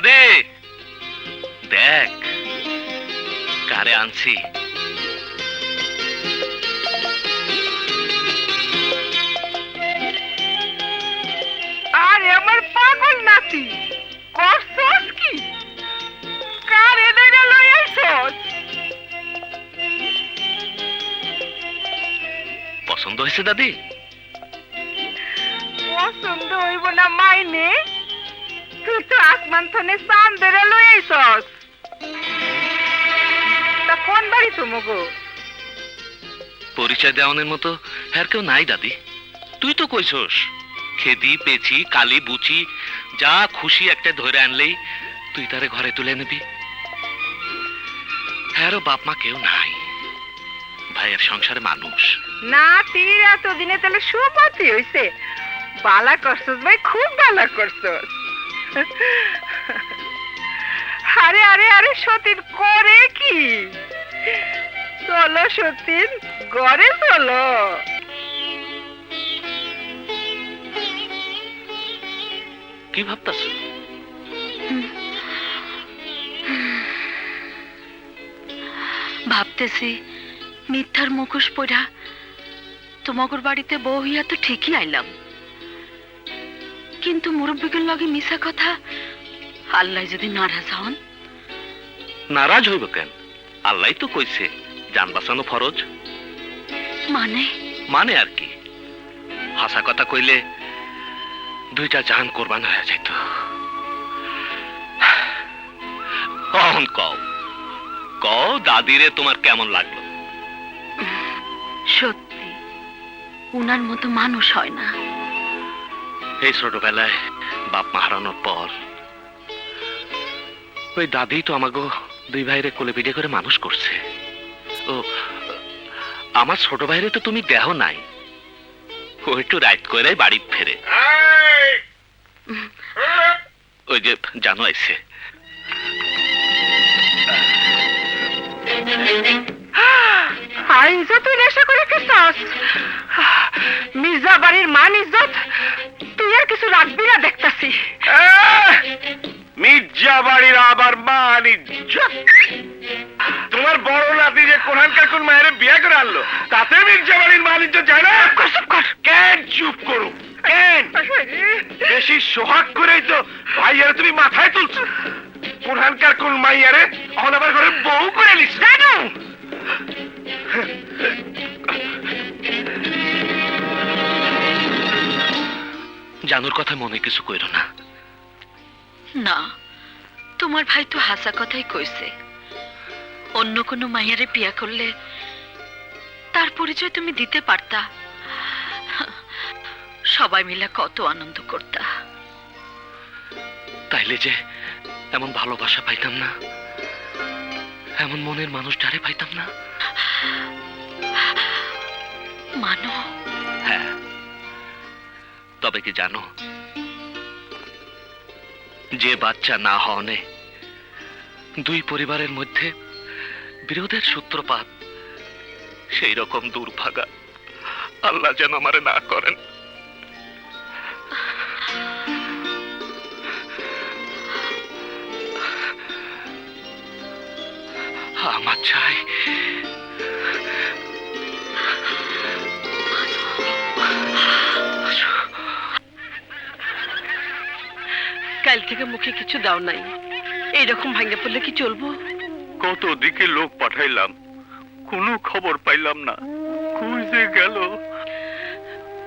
দাদে দেখ কারে আনছি। আরে আমার পাগল নাতি, করছস কি? কারে ধরে লই আইছস? পছন্দ হয়েছে দাদি? পছন্দ হইব না মাইনে? তুই তো আসমান থনে চাঁদ ধরে লই আইছস। তা কোন বাড়ি তোমাগো? পরিচয় দেওয়ানের মতো হ্যার কেউ নাই দাদি। তুই তো কইছস খেদি পেছি কালি বুচি যা খুশি একটা ধরে আনলেই তুই তারে ঘরে তুলে নিবি। হ্যারও বাপ মা কেউ নাই, ভাইয়ের সংসারে মানুষ। নাতি এতদিনে তাহলে সুপাতি হইছে। বালা করছস ভাই, খুব বালা করছস। আরে আরে আরে সতীন করে কি? চলো সতীন, ঘরে চলো। কি ভাবতাছ? ভাবতেছি মিথ্যার মুখোশ পড়া তোমাগর বাড়িতে বউ হইয়া তো ঠিকই আইলাম, কিন্তু মুরব্বিকের লগে মিশা কথা আল্লাহ যদি নারাজ হন। নারাজ হইব কেন? আল্লাহ তো কইছে জান বাঁচানো ফরজ। মানে? মানে আর কি, হাসা কথা কইলে দুইটা জান কোরবান হয়ে যাইত। কখন কও কও দাদিরে তোমার কেমন লাগলো? সত্যি উনার মতো মানুষ হয় না। এই ছোটবেলায় বাপ মা হারানোর পর ওই দাদি তো আমাকে দুই ভাইরে কোলে পিঠে করে মানুষ করছে। ও আমার ছোট ভাইরে তো তুমি দেহ নাই, ও একটু রাইত করে বাড়ি ফেরে। ওই যে জানো আইছে। ইজ্জত তুই নেশা করে খেছস? মির্জা বাড়ির মান ইজ্জত তুই আর কিছু রাখবি না দেখতাছি। মির্জা বাড়ির আবার মান ইজ্জত? তোমার বড় নাতি যে কোরআনকার কোন মায়ের বিয়ে করে আনলো, তাতে মির্জা বাড়ির মান ইজ্জত যায় না? কেন চুপ করো? কেন বেশি সোহাগ করেই তো ভাইয়ারে তুমি মাথায় তুলছো। কোরআনকার কোন মাইয়ারে এখন আবার ঘরে বউ করে নিস জানো? জানুর কথা মনে কিছু কইরো না। না, তোমার ভাই তো হাসা কথাই কইছে, অন্য কোনো মাইয়ারে বিয়া করলে তার পরিচয় তুমি দিতে পারতা, সবাই মিলে কত আনন্দ করতা। তাইলে যে এমন ভালোবাসা পাইতাম না, এমন মনের মানুষ যারে পাইতাম না। মানো? হ্যাঁ, তবে কি জানো, যে বাচ্চা না হওয়ানে দুই পরিবারের মধ্যে বিরোধের সূত্রপাত, সেই রকম দুর্ভাগা আল্লাহ যেন আমারে না করেন। আমার চাই কাল থেকে মুখে কিছু দাও নাই, এইরকম ভাঙ্গে পড়লে কি চলবো? কত দিকে লোক পাঠাইলাম, কোনো খবর পাইলাম না। খুঁজে গেল।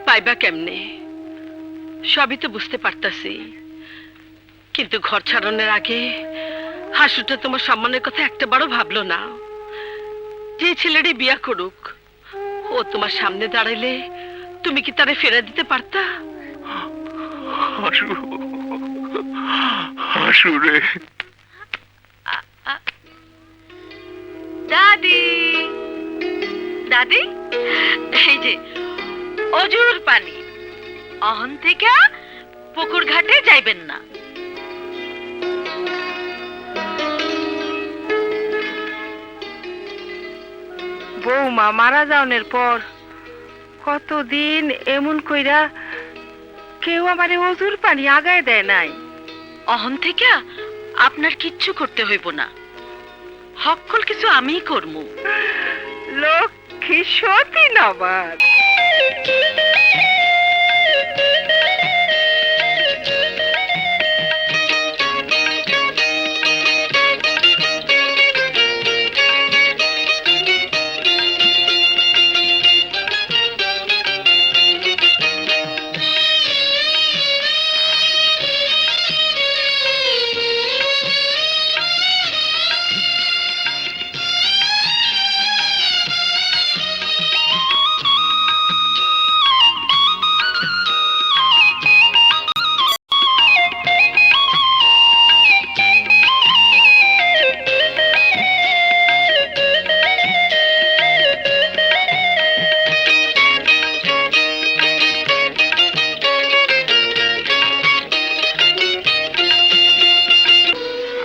পাইবা কেমনে? সবই তো বুঝতে পারতাছি, কিন্তু ঘর ছাড়ানোর আগে হাসুটা তোমার সম্মানের কথা একটাবারও ভাবলো না। যে ছেলেটি বিয়া করুক, ও তোমার সামনে দাঁড়াইলে তুমি কি তারে ফেরা দিতে পারতা? হাসু, হাসু রে। দাদি, দাদি, এই যে অজুর পানি, অহন থেকে পুকুর ঘাটে যাইবেন না। বৌমা মারা যাওয়ার পর কতদিন এমন কইরা কেউ আমারে অজুর পানি আগায় দেয় নাই। অহন থেকে আপনার কিচ্ছু করতে হইব না, হকল কিছু আমিই করমু। লক্ষ্মী সতীন আমার।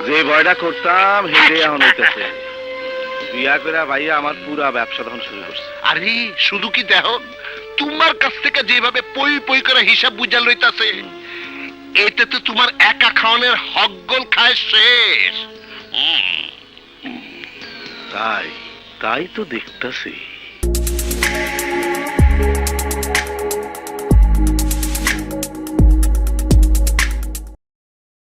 যে ভয়টা করতাম হেঁটে এখন হইতেছে। বিয়া করে ভাইয়া আমার পুরা ব্যবসা তখন শুরু করছে। আরে শুধু কি দেহ, তোমার কাছ থেকে যেভাবে পই পই করে হিসাব বুঝা লইতাছে, এতে তো তোমার একা খাওয়ানোর হকগোল খায় শেষ। তাই তাই তো দেখতাছি।